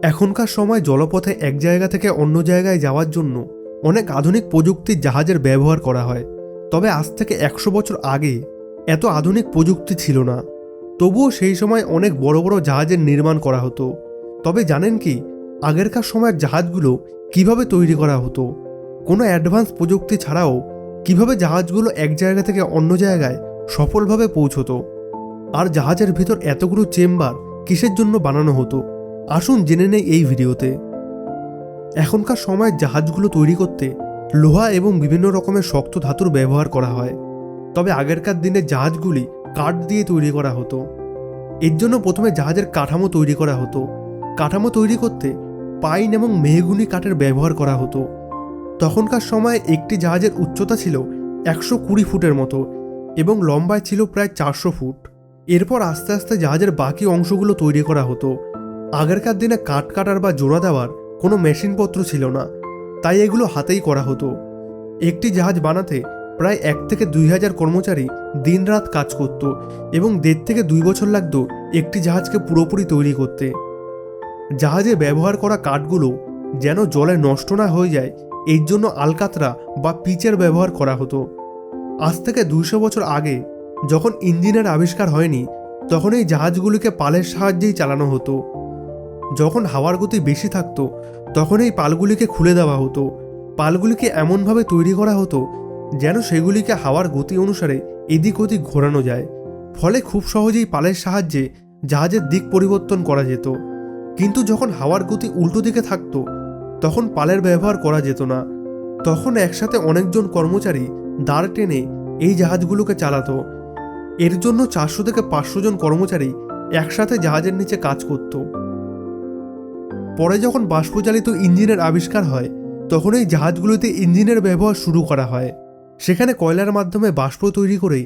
এখনকার সময় জলপথে এক জায়গা থেকে অন্য জায়গায় যাওয়ার জন্য অনেক আধুনিক প্রযুক্তির জাহাজের ব্যবহার করা হয়। তবে আজ থেকে 100 বছর আগে এত আধুনিক প্রযুক্তি ছিল না। তবুও সেই সময় অনেক বড় বড় জাহাজের নির্মাণ করা হতো। তবে জানেন কি, আগেরকার সময়ের জাহাজগুলো কিভাবে তৈরি করা হতো? কোনো অ্যাডভান্স প্রযুক্তি ছাড়াও কিভাবে জাহাজগুলো এক জায়গা থেকে অন্য জায়গায় সফলভাবে পৌঁছতো? আর জাহাজের ভিতর এতগুলো চেম্বার কিসের জন্য বানানো হতো? আসুন জেনে নেই এই ভিডিওতে। এখনকার সময় জাহাজগুলো তৈরি করতে লোহা এবং বিভিন্ন রকমের শক্ত ধাতুর ব্যবহার করা হয়। তবে আগেরকার দিনে জাহাজগুলি কাঠ দিয়ে তৈরি করা হতো। এর জন্য প্রথমে জাহাজের কাঠামো তৈরি করা হতো। কাঠামো তৈরি করতে পাইন এবং মেহগুনি কাঠের ব্যবহার করা হতো। তখনকার সময়ে একটি জাহাজের উচ্চতা ছিল 120 ফুটের মতো এবং লম্বায় ছিল প্রায় 400 ফুট। এরপর আস্তে আস্তে জাহাজের বাকি অংশগুলো তৈরি করা হতো। আগেরকার দিনে কাঠ কাটার বা জোড়া দেওয়ার কোনো মেশিনপত্র ছিল না, তাই এগুলো হাতেই করা হতো। একটি জাহাজ বানাতে প্রায় 1 থেকে 2,000 কর্মচারী দিনরাত কাজ করত এবং 1.5 থেকে 2 বছর লাগত একটি জাহাজকে পুরোপুরি তৈরি করতে। জাহাজে ব্যবহার করা কাঠগুলো যেন জলে নষ্ট না হয়ে যায়, এর জন্য আলকাতরা বা পিচের ব্যবহার করা হতো। আজ থেকে 200 বছর আগে যখন ইঞ্জিনের আবিষ্কার হয়নি, তখন এই জাহাজগুলিকে পালের সাহায্যেই চালানো হতো। যখন হাওয়ার গতি বেশি থাকতো, তখন এই পালগুলিকে খুলে দেওয়া হতো। পালগুলিকে এমনভাবে তৈরি করা হতো যেন সেগুলিকে হাওয়ার গতি অনুসারে এদিক ওদিক ঘোরানো যায়। ফলে খুব সহজেই পালের সাহায্যে জাহাজের দিক পরিবর্তন করা যেত। কিন্তু যখন হাওয়ার গতি উল্টো দিকে থাকতো, তখন পালের ব্যবহার করা যেত না। তখন একসাথে অনেকজন কর্মচারী দাঁড় টেনে এই জাহাজগুলোকে চালাতো। এর জন্য 400 থেকে 500 জন কর্মচারী একসাথে জাহাজের নিচে কাজ করত। পরে যখন বাষ্পচালিত ইঞ্জিনের আবিষ্কার হয়, তখন এই জাহাজগুলোতে ইঞ্জিনের ব্যবহার শুরু করা হয়। সেখানে কয়লার মাধ্যমে বাষ্প তৈরি করে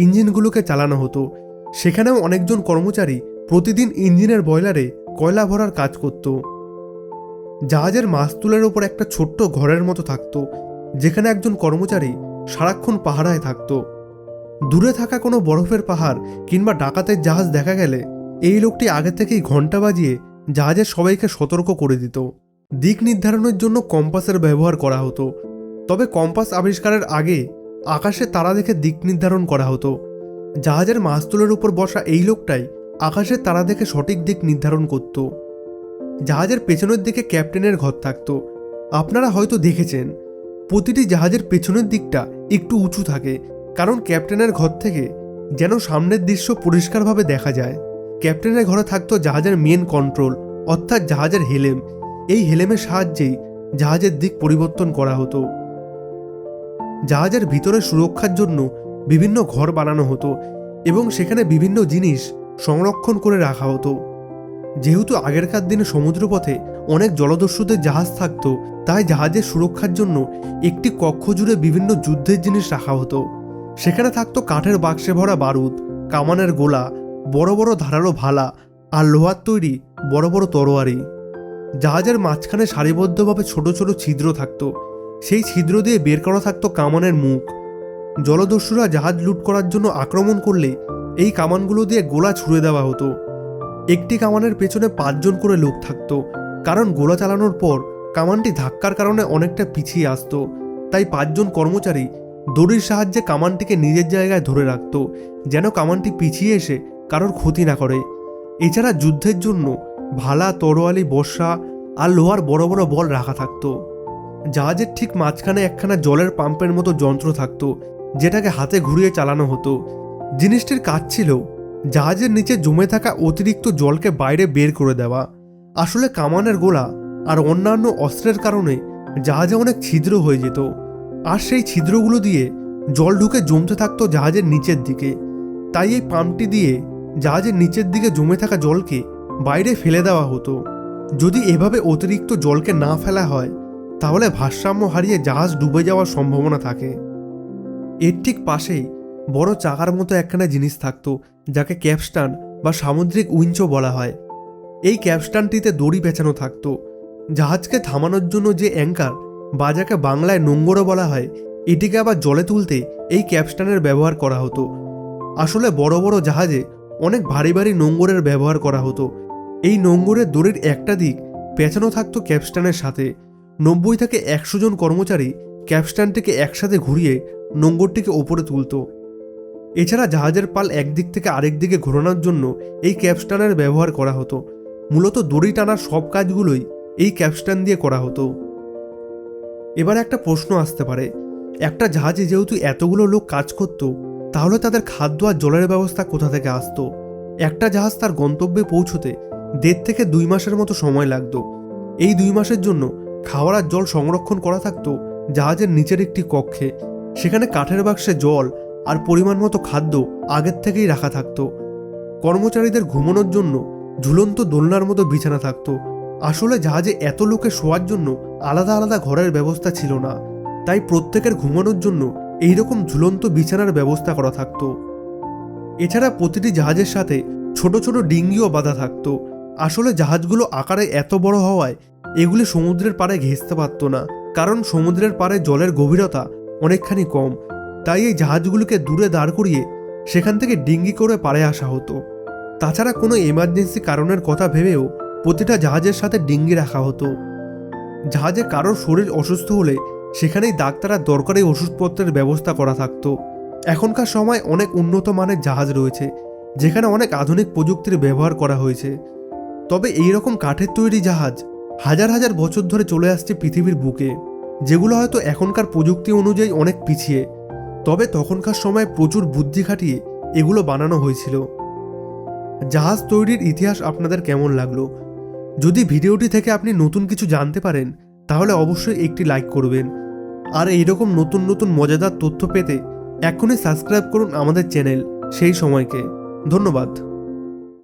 ইঞ্জিনগুলোকে চালানো হতো। সেখানেও অনেকজন কর্মচারী প্রতিদিন ইঞ্জিনের বয়লারে কয়লা ভরার কাজ করত। জাহাজের মাস্তুলের ওপর একটা ছোট্ট ঘরের মতো থাকতো, যেখানে একজন কর্মচারী সারাক্ষণ পাহারায় থাকতো। দূরে থাকা কোনো বরফের পাহাড় কিংবা ডাকাতের জাহাজ দেখা গেলে এই লোকটি আগে থেকেই ঘন্টা বাজিয়ে জাহাজের সবাইকে সতর্ক করে দিত। দিক নির্ধারণের জন্য কম্পাসের ব্যবহার করা হতো। তবে কম্পাস আবিষ্কারের আগে আকাশে তারা দেখে দিক নির্ধারণ করা হতো। জাহাজের মাস্তুলের উপর বসা এই লোকটাই আকাশের তারা দেখে সঠিক দিক নির্ধারণ করত। জাহাজের পেছনের দিকে ক্যাপ্টেনের ঘর থাকতো। আপনারা হয়তো দেখেছেন, প্রতিটি জাহাজের পেছনের দিকটা একটু উঁচু থাকে, কারণ ক্যাপ্টেনের ঘর থেকে যেন সামনের দৃশ্য পরিষ্কারভাবে দেখা যায়। ক্যাপ্টেনের ঘরে থাকতো জাহাজের মেন কন্ট্রোল, অর্থাৎ জাহাজের হেলেম। এই হেলেমের সাহায্যেই জাহাজের দিক পরিবর্তন করা হতো। জাহাজের ভিতরে সুরক্ষার জন্য বিভিন্ন ঘর বানানো হতো এবং সেখানে বিভিন্ন জিনিস সংরক্ষণ করে রাখা হতো। যেহেতু আগেরকার দিনে সমুদ্রপথে অনেক জলদস্যুদের জাহাজ থাকতো, তাই জাহাজের সুরক্ষার জন্য একটি কক্ষ জুড়ে বিভিন্ন যুদ্ধের জিনিস রাখা হতো। সেখানে থাকতো কাঠের বাক্সে ভরা বারুদ, কামানের গোলা, বড় বড় ধারালো ভালা আর লোহার তৈরি বড় বড় তরোয়ারি। জাহাজের মাঝখানে সারিবদ্ধভাবে ছোট ছোট ছিদ্র থাকতো। সেই ছিদ্র দিয়ে বের করা থাকতো কামানের মুখ। জলদস্যুরা জাহাজ লুট করার জন্য আক্রমণ করলে এই কামানগুলো দিয়ে গোলা ছুড়ে দেওয়া হতো। একটি কামানের পেছনে 5 জন করে লোক থাকতো, কারণ গোলা চালানোর পর কামানটি ধাক্কার কারণে অনেকটা পিছিয়ে আসতো। তাই 5 জন কর্মচারী দড়ির সাহায্যে কামানটিকে নিজের জায়গায় ধরে রাখত, যেন কামানটি পিছিয়ে এসে কারোর ক্ষতি না করে। এছাড়া যুদ্ধের জন্য ভালা, তরোয়ালি, বর্ষা আর লোহার বড় বড় বল রাখা থাকতো। জাহাজের ঠিক মাঝখানে একখানা জলের পাম্পের মতো যন্ত্র থাকতো, যেটাকে হাতে ঘুরিয়ে চালানো হতো। জিনিসটির কাজ ছিল জাহাজের নিচে জমে থাকা অতিরিক্ত জলকে বাইরে বের করে দেওয়া। আসলে কামানের গোলা আর অন্যান্য অস্ত্রের কারণে জাহাজে অনেক ছিদ্র হয়ে যেত, আর সেই ছিদ্রগুলো দিয়ে জল ঢুকে জমতে থাকতো জাহাজের নিচের দিকে। তাই এই পাম্পটি দিয়ে জাহাজের নিচের দিকে জমে থাকা জলকে বাইরে ফেলে দেওয়া হতো। যদি এভাবে অতিরিক্ত জলকে না ফেলা হয়, তাহলে ভারসাম্য হারিয়ে জাহাজ ডুবে যাওয়ার সম্ভাবনা থাকে। এর ঠিক পাশেই বড় চাকার মতো একখানা জিনিস থাকতো, যাকে ক্যাপস্টান বা সামুদ্রিক উইঞ্চও বলা হয়। এই ক্যাপস্টানটিতে দড়ি পেঁচানো থাকতো। জাহাজকে থামানোর জন্য যে অ্যাঙ্কার বা যাকে বাংলায় নোঙ্গরও বলা হয়, এটিকে আবার জলে তুলতে এই ক্যাপস্টানের ব্যবহার করা হতো। আসলে বড় বড় জাহাজে অনেক ভারী ভারী নোঙ্গরের ব্যবহার করা হতো। এই নোঙ্গরের দড়ির একটা দিক পেঁচানো থাকতো ক্যাপস্টানের সাথে। 90 থেকে 100 জন কর্মচারী ক্যাপস্টানটিকে একসাথে ঘুরিয়ে নোঙরটিকে ওপরে তুলত। এছাড়া জাহাজের পাল একদিক থেকে আরেক দিকে ঘোরানোর জন্য এই ক্যাপস্টানের ব্যবহার করা হতো। মূলত দড়ি টানার সব কাজগুলোই এই ক্যাপস্টান দিয়ে করা হতো। এবার একটা প্রশ্ন আসতে পারে, একটা জাহাজে যেহেতু এতগুলো লোক কাজ করত, তাহলে তাদের খাদ্য আর জলের ব্যবস্থা কোথা থেকে আসতো? একটা জাহাজ তার গন্তব্যে পৌঁছতে 1.5 থেকে 2 মাসের মতো সময় লাগতো। এই 2 মাসের জন্য খাওয়ার আর জল সংরক্ষণ করা থাকতো জাহাজের নিচের একটি কক্ষে। সেখানে কাঠের বাক্সে জল আর পরিমাণ মতো খাদ্য আগের থেকেই রাখা থাকতো। কর্মচারীদের ঘুমানোর জন্য ঝুলন্ত দোলনার মতো বিছানা থাকতো। আসলে জাহাজে এত লোকের শোয়ার জন্য আলাদা আলাদা ঘরের ব্যবস্থা ছিল না, তাই প্রত্যেকের ঘুমানোর জন্য এইরকম ঝুলন্ত বিছানার ব্যবস্থা করা থাকতো। এছাড়া প্রতিটি জাহাজের সাথে ছোট ছোট ডিঙ্গিও বাঁধা থাকতো। আসলে জাহাজগুলো আকারে এত বড় হওয়ায় এগুলি সমুদ্রের পাড়ে ঘেঁষতে পারত না, কারণ সমুদ্রের পাড়ে জলের গভীরতা অনেকখানি কম। তাই এই জাহাজগুলোকে দূরে দাঁড় করিয়ে সেখান থেকে ডিঙ্গি করে পাড়ে আসা হতো। তাছাড়া কোনো এমার্জেন্সি কারণের কথা ভেবেও প্রতিটা জাহাজের সাথে ডিঙ্গি রাখা হতো। জাহাজে কারোর শরীর অসুস্থ হলে সেখানেই ডাক্তার আর দরকারি ওষুধপত্রের ব্যবস্থা করা থাকতো। এখনকার সময় অনেক উন্নত মানের জাহাজ রয়েছে, যেখানে অনেক আধুনিক প্রযুক্তির ব্যবহার করা হয়েছে। তবে এই রকম কাঠের তৈরি জাহাজ হাজার হাজার বছর ধরে চলে আসছে পৃথিবীর বুকে, যেগুলো হয়তো এখনকার প্রযুক্তি অনুযায়ী অনেক পিছিয়ে। তবে তখনকার সময় প্রচুর বুদ্ধি খাটিয়ে এগুলো বানানো হয়েছিল। জাহাজ তৈরির ইতিহাস আপনাদের কেমন লাগলো? যদি ভিডিওটি থেকে আপনি নতুন কিছু জানতে পারেন তাহলে অবশ্যই একটি লাইক করবেন। আর এইরকম নতুন নতুন মজাদার তথ্য পেতে এখনই সাবস্ক্রাইব করুন আমাদের চ্যানেল সেই সময়কে। ধন্যবাদ।